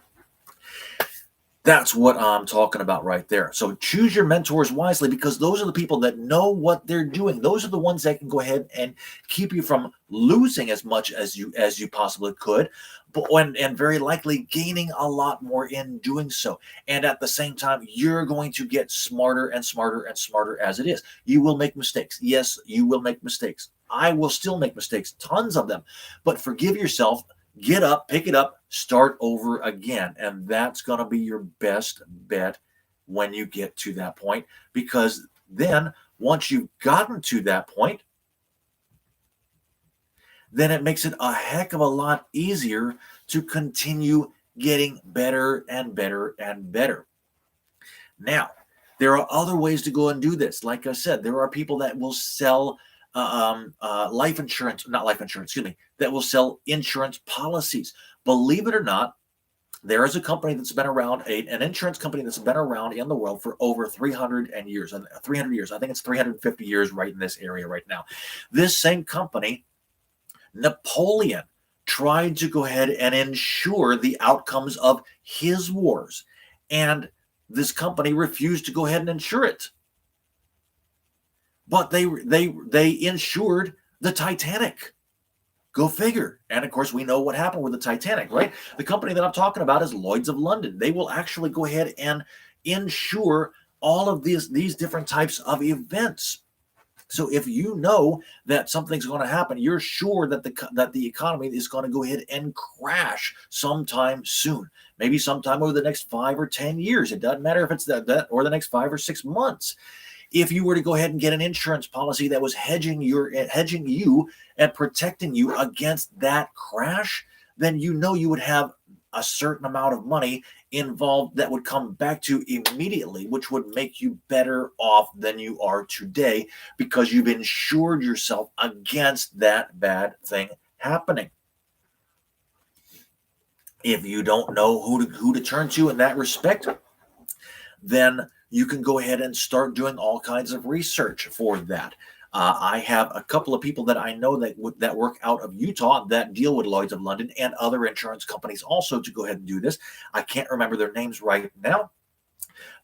That's what I'm talking about right there. So choose your mentors wisely, because those are the people that know what they're doing. Those are the ones that can go ahead and keep you from losing as much as you possibly could, but and very likely gaining a lot more in doing so. And at the same time, you're going to get smarter and smarter and smarter as it is. You will make mistakes. Yes, you will make mistakes. I will still make mistakes, tons of them, but forgive yourself. Get up, pick it up, start over again. And that's going to be your best bet when you get to that point. Because then once you've gotten to that point, then it makes it a heck of a lot easier to continue getting better and better and better. Now, there are other ways to go and do this. Like I said, there are people that will sell life insurance, not life insurance, excuse me, that will sell insurance policies. Believe it or not, there is a company that's been around, an insurance company that's been around in the world for over 300 years. I think it's 350 years right in this area right now. This same company, Napoleon, tried to go ahead and ensure the outcomes of his wars. And this company refused to go ahead and insure it. But they insured the Titanic. Go figure. And of course, we know what happened with the Titanic, right? The company that I'm talking about is Lloyd's of London. They will actually go ahead and insure all of these different types of events. So if you know that something's going to happen, you're sure that the economy is going to go ahead and crash sometime soon.Maybe sometime over the next 5 or 10 years. It doesn't matter if it's that or the next 5 or 6 months. If you were to go ahead and get an insurance policy that was hedging you and protecting you against that crash, then you know you would have a certain amount of money involved that would come back to you immediately, which would make you better off than you are today because you've insured yourself against that bad thing happening. If you don't know who to turn to in that respect, then you can go ahead and start doing all kinds of research for that. I have a couple of people that I know that work out of Utah that deal with Lloyd's of London and other insurance companies also to go ahead and do this. I can't remember their names right now,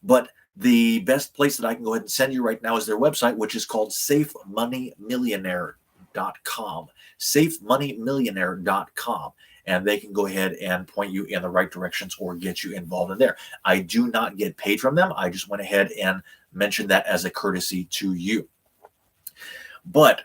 but the best place that I can go ahead and send you right now is their website, which is called safemoneymillionaire.com. Safemoneymillionaire.com. And they can go ahead and point you in the right directions or get you involved in there. I do not get paid from them. I just went ahead and mentioned that as a courtesy to you. But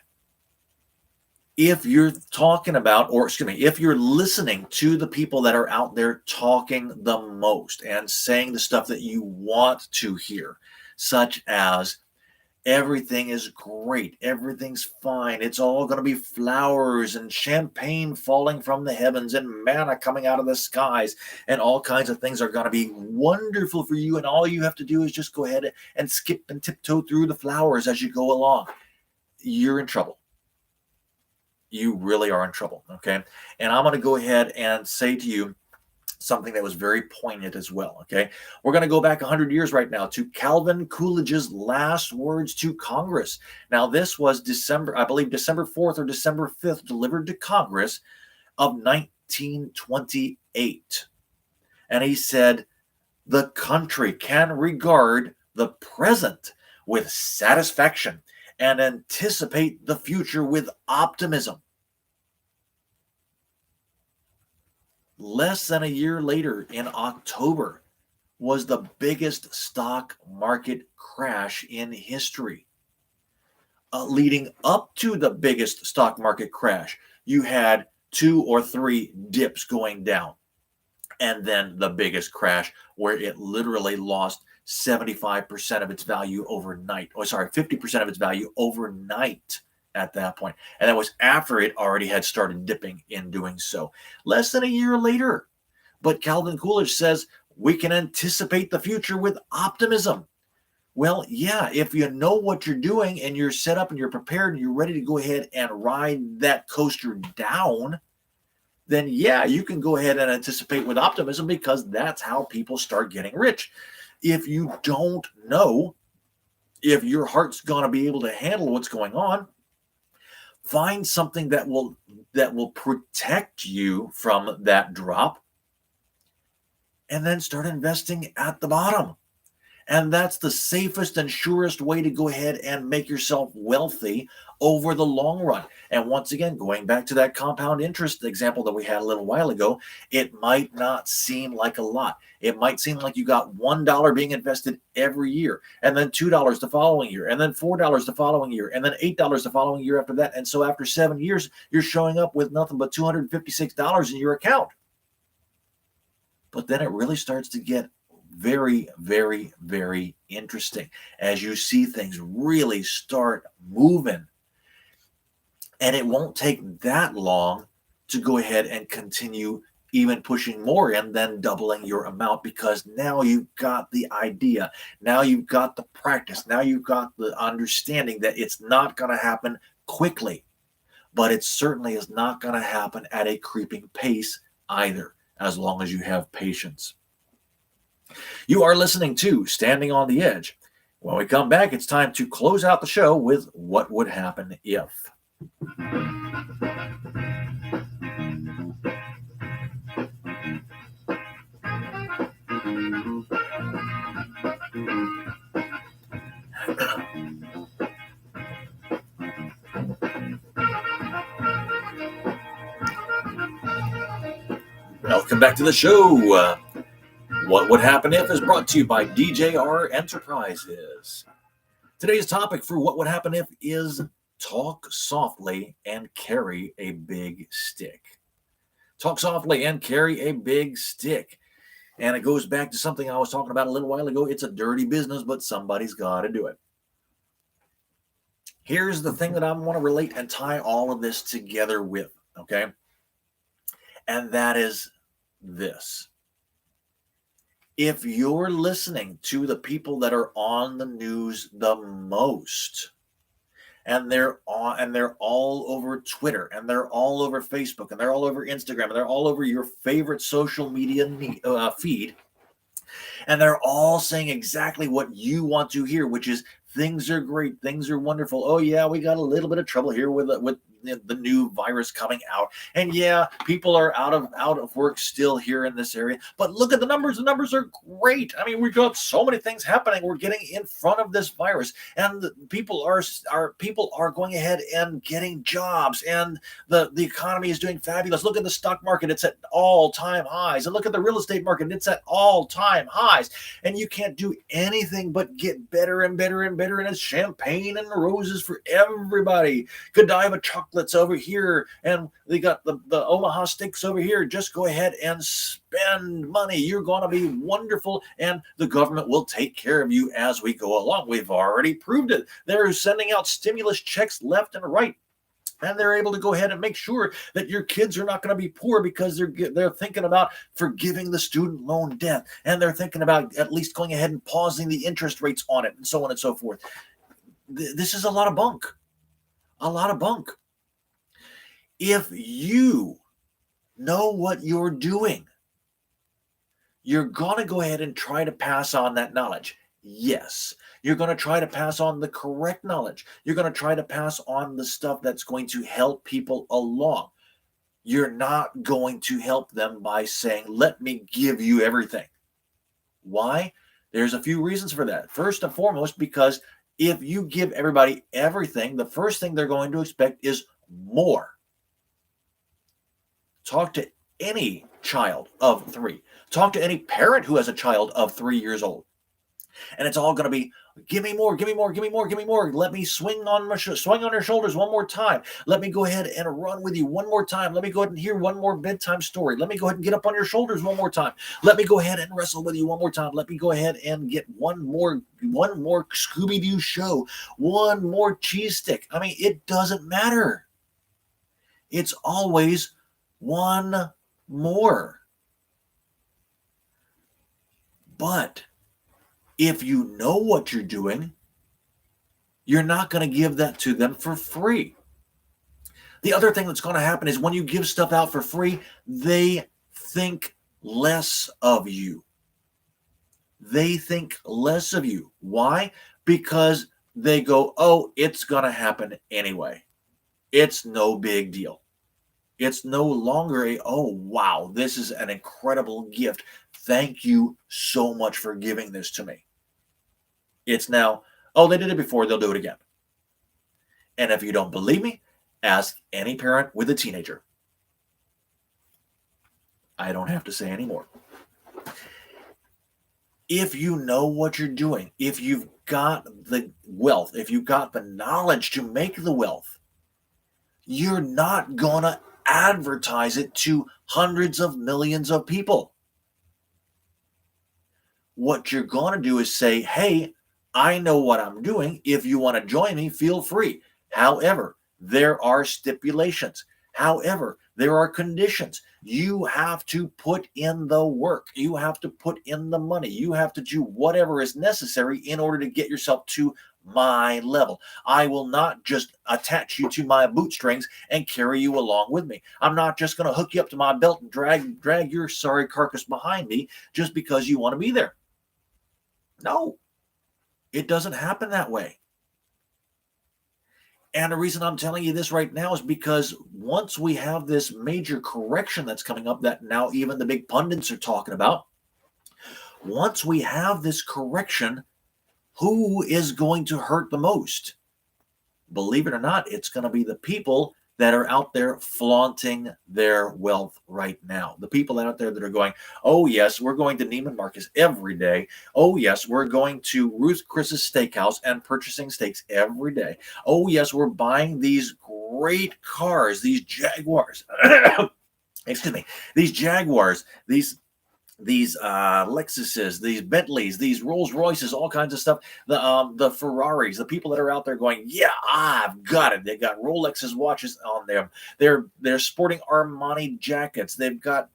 If you're talking about, or excuse me, if you're listening to the people that are out there talking the most and saying the stuff that you want to hear, such as everything is great, everything's fine, it's all going to be flowers and champagne falling from the heavens and manna coming out of the skies, and all kinds of things are going to be wonderful for you, and all you have to do is just go ahead and skip and tiptoe through the flowers as you go along, you're in trouble. You really are in trouble. Okay. And I'm going to go ahead and say to you something that was very poignant as well. Okay. We're going to go back 100 years right now to Calvin Coolidge's last words to Congress. Now, this was December, I believe December 4th or December 5th, delivered to Congress of 1928. And he said, "The country can regard the present with satisfaction and anticipate the future with optimism." Less than a year later, in October, was the biggest stock market crash in history. Leading up to the biggest stock market crash, you had 2 or 3 dips going down. And then the biggest crash, where it literally lost 75% of its value overnight. Oh, sorry, 50% of its value overnight at that point. And that was after it already had started dipping in doing so. Less than a year later. But Calvin Coolidge says we can anticipate the future with optimism. Well, yeah, if you know what you're doing and you're set up and you're prepared and you're ready to go ahead and ride that coaster down, then yeah, you can go ahead and anticipate with optimism, because that's how people start getting rich. If you don't know if your heart's going to be able to handle what's going on, find something that will protect you from that drop, and then start investing at the bottom. And that's the safest and surest way to go ahead and make yourself wealthy over the long run. And once again, going back to that compound interest example that we had a little while ago, it might not seem like a lot. It might seem like you got $1 being invested every year, and then $2 the following year, and then $4 the following year, and then $8 the following year after that. And so after 7 years, you're showing up with nothing but $256 in your account. But then it really starts to get very, very, very interesting as you see things really start moving. And it won't take that long to go ahead and continue even pushing more in than doubling your amount, because now you've got the idea. Now you've got the practice. Now you've got the understanding that it's not going to happen quickly, but it certainly is not going to happen at a creeping pace either, as long as you have patience. You are listening to Standing on the Edge. When we come back, it's time to close out the show with What Would Happen If. Welcome back to the show. What Would Happen If is brought to you by DJR Enterprises. Today's topic for What Would Happen If is talk softly and carry a big stick. Talk softly and carry a big stick. And it goes back to something I was talking about a little while ago. It's a dirty business, but somebody's got to do it. Here's the thing that I want to relate and tie all of this together with, okay? And that is this. If you're listening to the people that are on the news the most, and they're all over Twitter, and they're all over Facebook, and they're all over Instagram, and they're all over your favorite social media feed, and they're all saying exactly what you want to hear, which is things are great, things are wonderful. Oh yeah, we got a little bit of trouble here with the new virus coming out, and yeah, people are out of work still here in this area. But look at the numbers are great. I mean, we've got so many things happening. We're getting in front of this virus, and people are going ahead and getting jobs, and the economy is doing fabulous. Look at the stock market, it's at all-time highs, and look at the real estate market, it's at all-time highs, and you can't do anything but get better and better and better, and it's champagne and roses for everybody. Godiva chocolate chocolates over here, and they got the Omaha steaks over here. Just go ahead and spend money. You're going to be wonderful, and the government will take care of you as we go along. We've already proved it. They're sending out stimulus checks left and right. And they're able to go ahead and make sure that your kids are not going to be poor because they're thinking about forgiving the student loan debt, and they're thinking about at least going ahead and pausing the interest rates on it, and so on and so forth. This is a lot of bunk. A lot of bunk. If you know what you're doing, you're going to go ahead and try to pass on that knowledge. Yes, you're going to try to pass on the correct knowledge. You're going to try to pass on the stuff that's going to help people along. You're not going to help them by saying, let me give you everything. Why? There's a few reasons for that. First and foremost, because if you give everybody everything, the first thing they're going to expect is more. Talk to any child of 3. Talk to any parent who has a child of 3 years old. And it's all going to be, give me more, give me more, give me more, give me more. Let me swing on your shoulders one more time. Let me go ahead and run with you one more time. Let me go ahead and hear one more bedtime story. Let me go ahead and get up on your shoulders one more time. Let me go ahead and wrestle with you one more time. Let me go ahead and get one more Scooby-Doo show, one more cheese stick. I mean, it doesn't matter. It's always one more. But if you know what you're doing, you're not going to give that to them for free. The other thing that's going to happen is when you give stuff out for free, they think less of you. They think less of you. Why? Because they go, oh, it's going to happen anyway. It's no big deal. It's no longer oh, wow, this is an incredible gift. Thank you so much for giving this to me. It's now, oh, they did it before, they'll do it again. And if you don't believe me, ask any parent with a teenager. I don't have to say anymore. If you know what you're doing, if you've got the wealth, if you've got the knowledge to make the wealth, you're not going to advertise it to hundreds of millions of people. What you're going to do is say, hey, I know what I'm doing. If you want to join me, feel free. However, there are stipulations. However, there are conditions. You have to put in the work. You have to put in the money. You have to do whatever is necessary in order to get yourself to my level. I will not just attach you to my bootstrings and carry you along with me. I'm not just going to hook you up to my belt and drag your sorry carcass behind me just because you want to be there. No, it doesn't happen that way. And the reason I'm telling you this right now is because once we have this major correction that's coming up that now even the big pundits are talking about, once we have this correction, who is going to hurt the most? Believe it or not, it's going to be the people that are out there flaunting their wealth right now. The people out there that are going, oh, yes, we're going to Neiman Marcus every day. Oh, yes, we're going to Ruth Chris's Steakhouse and purchasing steaks every day. Oh, yes, we're buying these great cars, these Jaguars. Excuse me, these Jaguars, these Lexuses, these Bentleys, these Rolls Royces, all kinds of stuff. The Ferraris, the people that are out there going, yeah, I've got it. They got Rolexes watches on them. They're sporting Armani jackets. They've got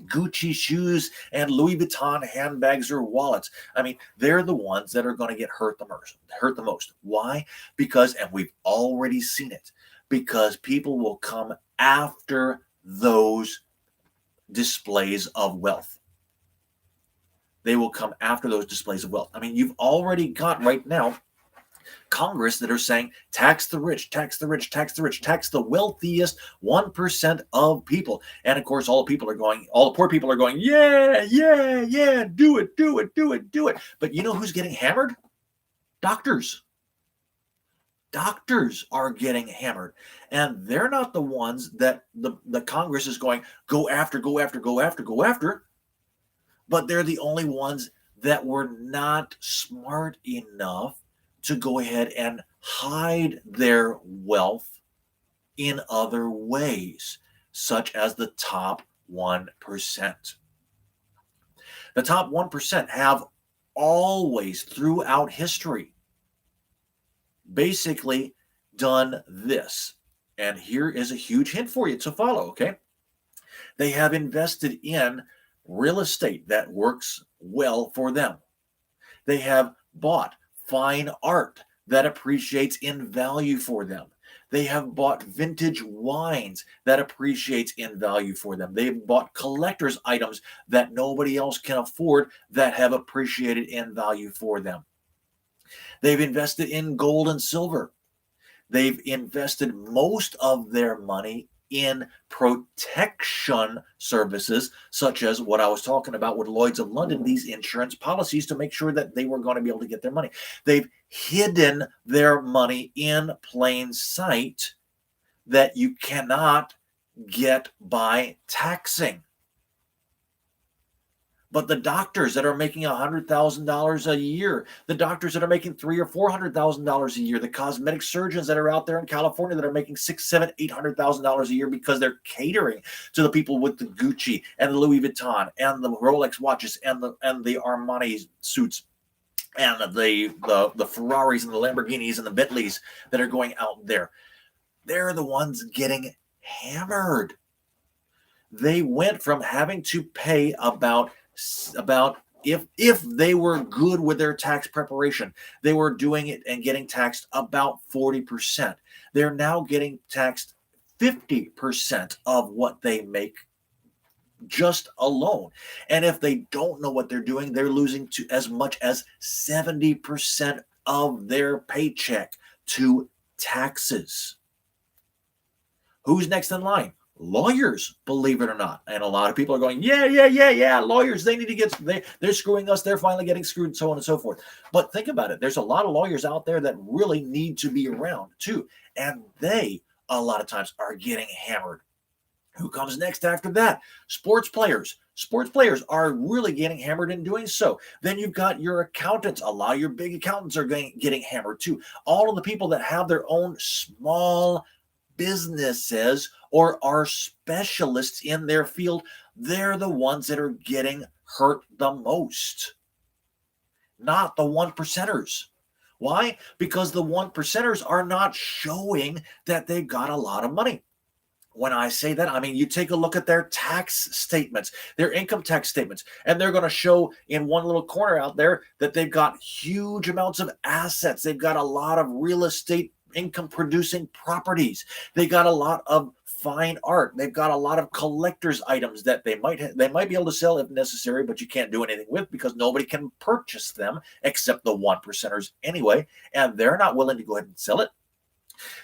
Gucci shoes and Louis Vuitton handbags or wallets. I mean, they're the ones that are going to get hurt the most. Why? Because, and we've already seen it, because people will come after those displays of wealth. They will come after those displays of wealth. I mean, you've already got right now Congress that are saying tax the rich, tax the rich, tax the rich, tax the wealthiest 1% of people. And of course, all the poor people are going, yeah, do it. But you know who's getting hammered? Doctors. Doctors are getting hammered. And they're not the ones that the Congress is going, go after. But they're the only ones that were not smart enough to go ahead and hide their wealth in other ways, such as the top 1%. The top 1% have always, throughout history, basically done this. And here is a huge hint for you to follow, okay? They have invested in real estate that works well for them. They have bought fine art that appreciates in value for them. They have bought vintage wines that appreciates in value for them. They've bought collector's items that nobody else can afford that have appreciated in value for them. They've invested in gold and silver. They've invested most of their money in protection services, such as what I was talking about with Lloyd's of London, these insurance policies to make sure that they were going to be able to get their money. They've hidden their money in plain sight that you cannot get by taxing. But the doctors that are making $100,000 a year, the doctors that are making $300,000 or $400,000 a year, the cosmetic surgeons that are out there in California that are making $600,000, $700,000, $800,000 a year because they're catering to the people with the Gucci and the Louis Vuitton and the Rolex watches and the Armani suits and the Ferraris and the Lamborghinis and the Bentleys that are going out there. They're the ones getting hammered. They went from having to pay about if they were good with their tax preparation, they were doing it and getting taxed about 40%. They're now getting taxed 50% of what they make just alone. And if they don't know what they're doing, they're losing to as much as 70% of their paycheck to taxes. Who's next in line? Lawyers, believe it or not. And a lot of people are going, yeah, lawyers, they need to get, they're screwing us, they're finally getting screwed, and so on and so forth. But think about it. There's a lot of lawyers out there that really need to be around too. And they, a lot of times, are getting hammered. Who comes next after that? Sports players. Sports players are really getting hammered in doing so. Then you've got your accountants. A lot of your big accountants are getting hammered too. All of the people that have their own small businesses or are specialists in their field, they're the ones that are getting hurt the most, not the one percenters. Why? Because the one percenters are not showing that they've got a lot of money. When I say that, I mean, you take a look at their tax statements, their income tax statements, and they're going to show in one little corner out there that they've got huge amounts of assets. They've got a lot of real estate income producing properties. They got a lot of fine art. They've got a lot of collector's items that they might be able to sell if necessary, but you can't do anything with because nobody can purchase them except the one percenters anyway, and they're not willing to go ahead and sell it.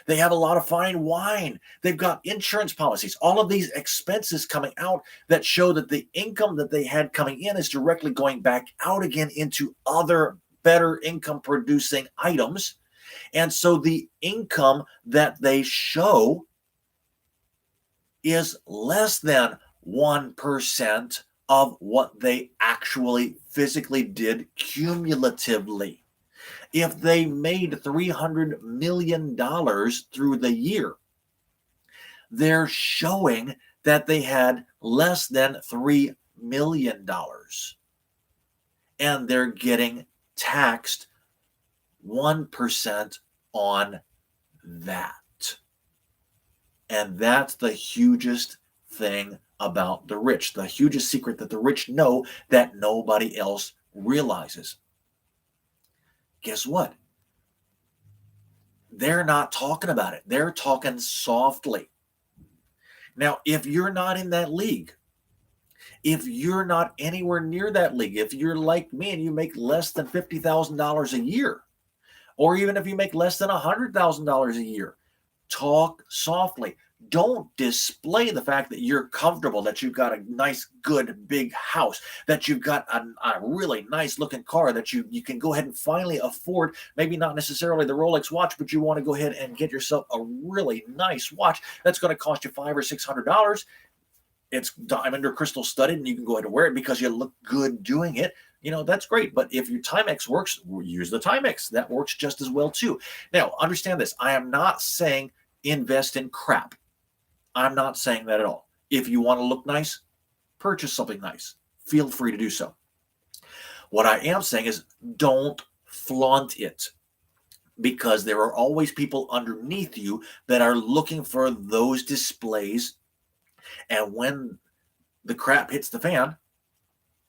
They have a lot of fine wine. They've got insurance policies, all of these expenses coming out that show that the income that they had coming in is directly going back out again into other better income producing items. And so the income that they show is less than 1% of what they actually physically did cumulatively. If they made $300 million through the year, they're showing that they had less than $3 million. And they're getting taxed 1% on that. And that's the hugest thing about the rich, the hugest secret that the rich know that nobody else realizes. Guess what? They're not talking about it. They're talking softly. Now, if you're not in that league, if you're not anywhere near that league, if you're like me and you make less than $50,000 a year, or even if you make less than $100,000 a year, talk softly. Don't display the fact that you're comfortable, that you've got a nice, good, big house, that you've got a really nice looking car, that you can go ahead and finally afford, maybe not necessarily the Rolex watch, but you want to go ahead and get yourself a really nice watch that's going to cost you $500 or $600. It's diamond or crystal studded, and you can go ahead and wear it because you look good doing it. You know, that's great. But if your Timex works, use the Timex. That works just as well too. Now, understand this. I am not saying invest in crap. I'm not saying that at all. If you want to look nice, purchase something nice. Feel free to do so. What I am saying is don't flaunt it, because there are always people underneath you that are looking for those displays. And when the crap hits the fan,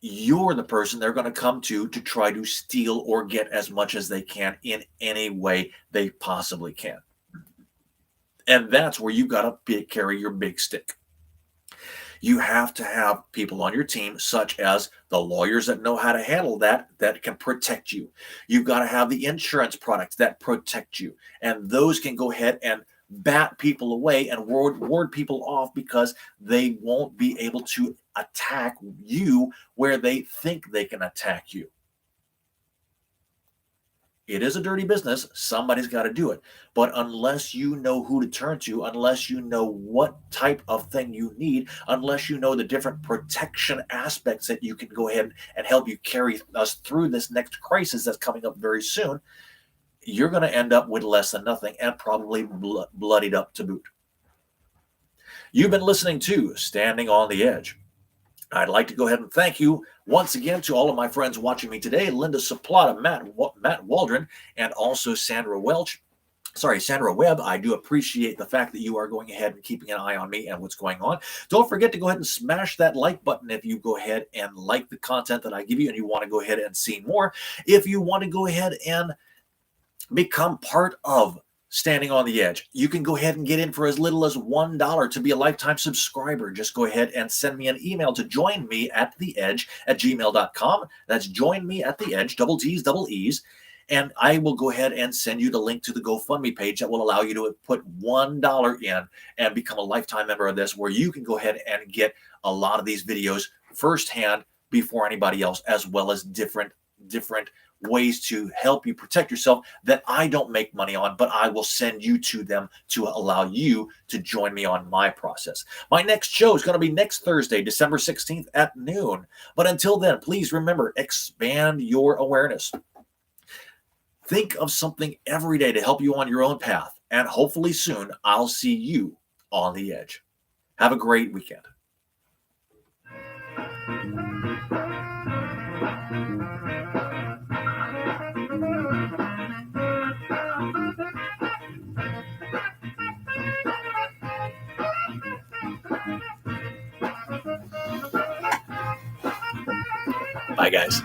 you're the person they're going to come to try to steal or get as much as they can in any way they possibly can. And that's where you got to carry your big stick. You have to have people on your team, such as the lawyers that know how to handle that can protect you. You've got to have the insurance products that protect you. And those can go ahead and bat people away and ward people off, because they won't be able to attack you where they think they can attack you. It is a dirty business. Somebody's got to do it. But unless you know who to turn to, unless you know what type of thing you need, unless you know the different protection aspects that you can go ahead and help you carry us through this next crisis that's coming up very soon, you're going to end up with less than nothing, and probably bloodied up to boot. You've been listening to Standing on the Edge. I'd like to go ahead and thank you once again to all of my friends watching me today: Linda Saplata, Matt Waldron, and also Sandra Webb. I do appreciate the fact that you are going ahead and keeping an eye on me and what's going on. Don't forget to go ahead and smash that like button if you go ahead and like the content that I give you and you want to go ahead and see more. If you want to go ahead and become part of Standing on the Edge, you can go ahead and get in for as little as $1 to be a lifetime subscriber. Just go ahead and send me an email to joinmeattheedge@gmail.com. That's joinmeattheedge, double T's, double E's. And I will go ahead and send you the link to the GoFundMe page that will allow you to put $1 in and become a lifetime member of this, where you can go ahead and get a lot of these videos firsthand before anybody else, as well as different ways to help you protect yourself that I don't make money on, but I will send you to them to allow you to join me on my process. My next show is going to be next Thursday, December 16th at noon. But until then, please remember, expand your awareness. Think of something every day to help you on your own path. And hopefully soon, I'll see you on the edge. Have a great weekend. Bye, guys.